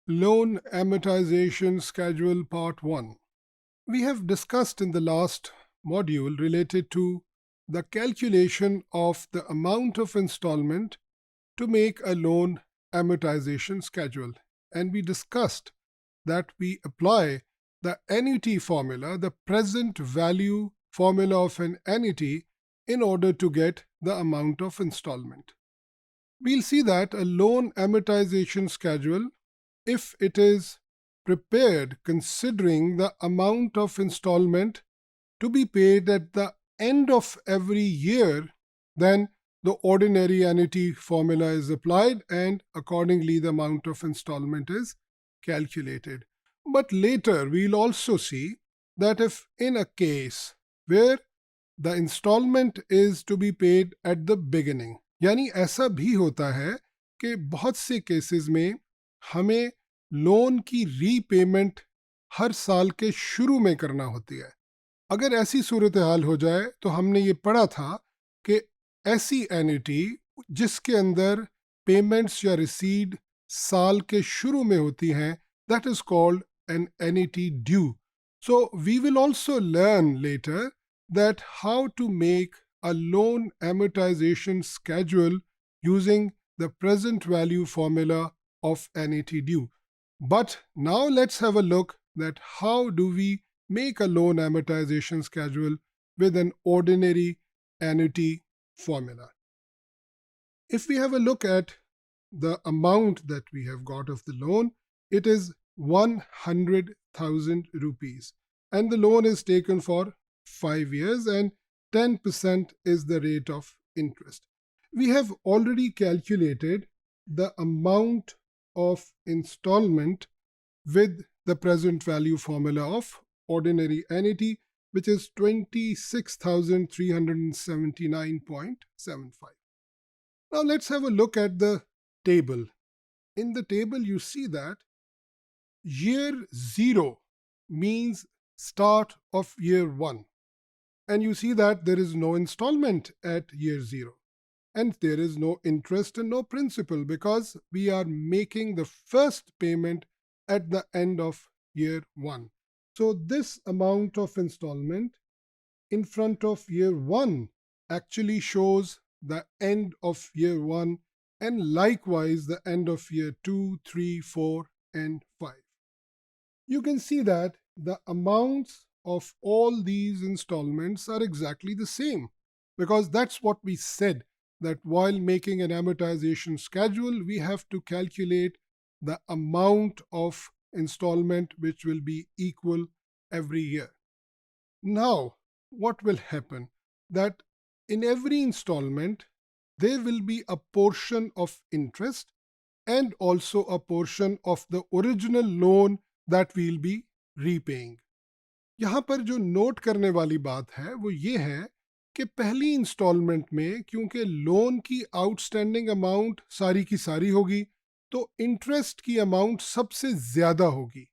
Loan Amortization Schedule Part 1. We have discussed in the last module related to the calculation of the amount of installment to make a loan amortization schedule. And we discussed that we apply the annuity formula, the present value formula of an annuity, in order to get the amount of installment. We'll see that a loan amortization schedule, if it is prepared considering the amount of installment to be paid at the end of every year, then the ordinary annuity formula is applied and accordingly the amount of installment is calculated. But later we'll also see that if in a case where the installment is to be paid at the beginning, यानी ऐसा भी होता है कि बहुत से cases में हमें लोन की रीपेमेंट हर साल के शुरू में करना होती है. अगर ऐसी सूरत हाल हो जाए तो हमने ये पढ़ा था कि ऐसी एन्युटी जिसके अंदर पेमेंट्स या रिसीड साल के शुरू में होती हैं, that is called an annuity due. So we will also learn later that how to make a loan amortization schedule using the present value formula of annuity due. But now let's have a look that how do we make a loan amortization schedule with an ordinary annuity formula. If we have a look at the amount that we have got of the loan, it is 100,000 rupees and the loan is taken for 5 years and 10% is the rate of interest. We have already calculated the amount of installment with the present value formula of ordinary annuity, which is 26,379.75. Now let's have a look at the table. In the table you see that year 0 means start of year 1. And you see that there is no installment at year 0. And there is no interest and no principal because we are making the first payment at the end of year 1. So this amount of installment in front of year 1 actually shows the end of year 1 and likewise the end of year 2, 3, 4 and 5. You can see that the amounts of all these installments are exactly the same because that's what we said, that while making an amortization schedule we have to calculate the amount of installment which will be equal every year. Now what will happen, that in every installment there will be a portion of interest and also a portion of the original loan that we'll be repaying. यहाँ पर जो note करने वाली बात है वो ये है कि पहली इंस्टॉलमेंट में क्योंकि लोन की आउटस्टैंडिंग अमाउंट सारी की सारी होगी तो इंटरेस्ट की अमाउंट सबसे ज़्यादा होगी,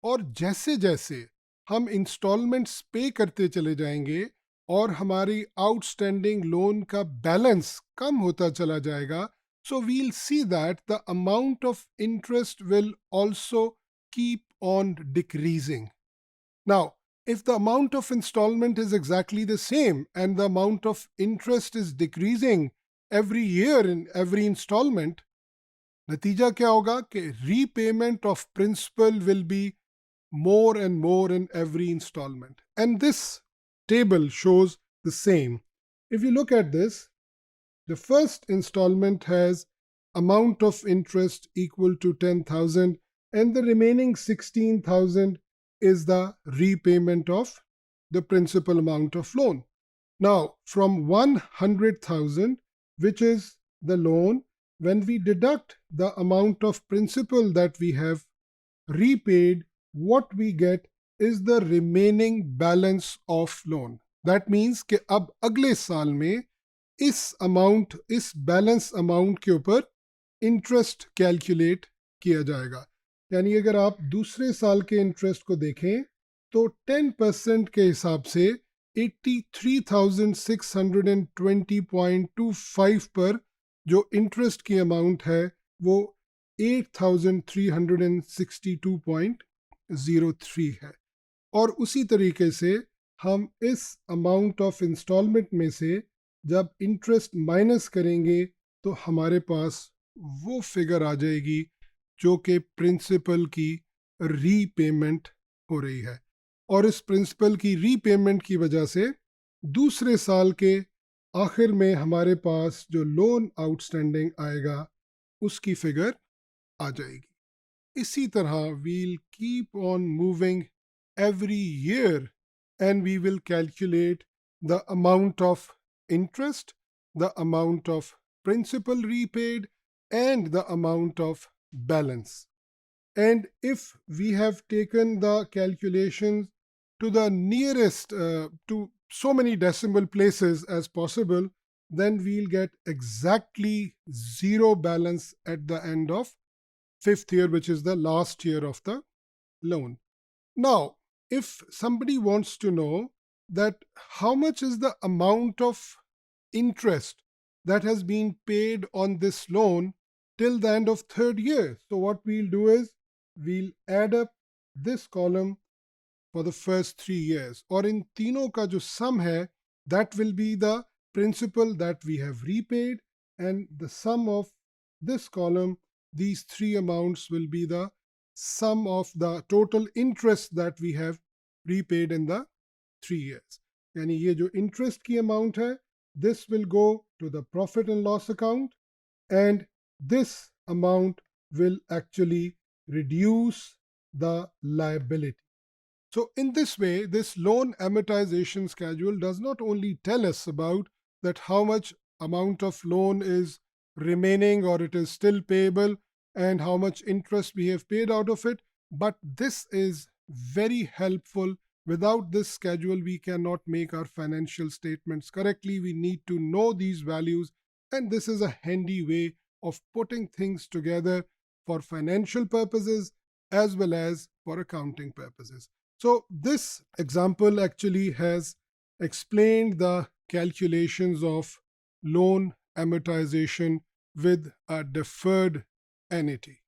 और जैसे जैसे हम इंस्टॉलमेंट्स पे करते चले जाएंगे और हमारी आउटस्टैंडिंग लोन का बैलेंस कम होता चला जाएगा, so we'll see that the amount of interest will also keep on decreasing. Now, if the amount of installment is exactly the same and the amount of interest is decreasing every year in every installment, natija kya hoga कि repayment of principal will be more and more in every installment. And this table shows the same. If you look at this, the first installment has amount of interest equal to 10,000 and the remaining 16,000 is the repayment of the principal amount of loan. Now, from 100,000, which is the loan, when we deduct the amount of principal that we have repaid, what we get is the remaining balance of loan. That means कि अब अगले साल में इस balance amount के ऊपर interest calculate किया जाएगा. यानी अगर आप दूसरे साल के इंटरेस्ट को देखें तो 10% के हिसाब से 83,620.25 पर जो इंटरेस्ट की अमाउंट है वो 8362.03 है। और उसी तरीके से हम इस अमाउंट ऑफ इंस्टॉलमेंट में से जब इंटरेस्ट माइनस करेंगे तो हमारे पास वो फिगर आ जाएगी जो कि प्रिंसिपल की रीपेमेंट हो रही है। और इस प्रिंसिपल की रीपेमेंट की वजह से दूसरे साल के आखिर में हमारे पास जो लोन आउटस्टैंडिंग आएगा उसकी फिगर आ जाएगी। इसी तरह we'll keep on moving every year and we will calculate the amount of interest, the amount of principal repaid, and the amount of balance. And if we have taken the calculations to the nearest to so many decimal places as possible, then we'll get exactly zero balance at the end of fifth year, which is the last year of the loan. Now, if somebody wants to know that how much is the amount of interest that has been paid on this loan till the end of third year, so what we'll do is we'll add up this column for the first 3 years, और इन तीनों का जो sum है that will be the principal that we have repaid, and the sum of this column, these three amounts will be the sum of the total interest that we have repaid in the 3 years. यानी ये जो interest की amount है, this will go to the profit and loss account, and this amount will actually reduce the liability. So in this way, this loan amortization schedule does not only tell us about that how much amount of loan is remaining or it is still payable and how much interest we have paid out of it, but this is very helpful. Without this schedule, we cannot make our financial statements correctly. We need to know these values, and this is a handy way of putting things together for financial purposes as well as for accounting purposes. So this example actually has explained the calculations of loan amortization with a deferred annuity.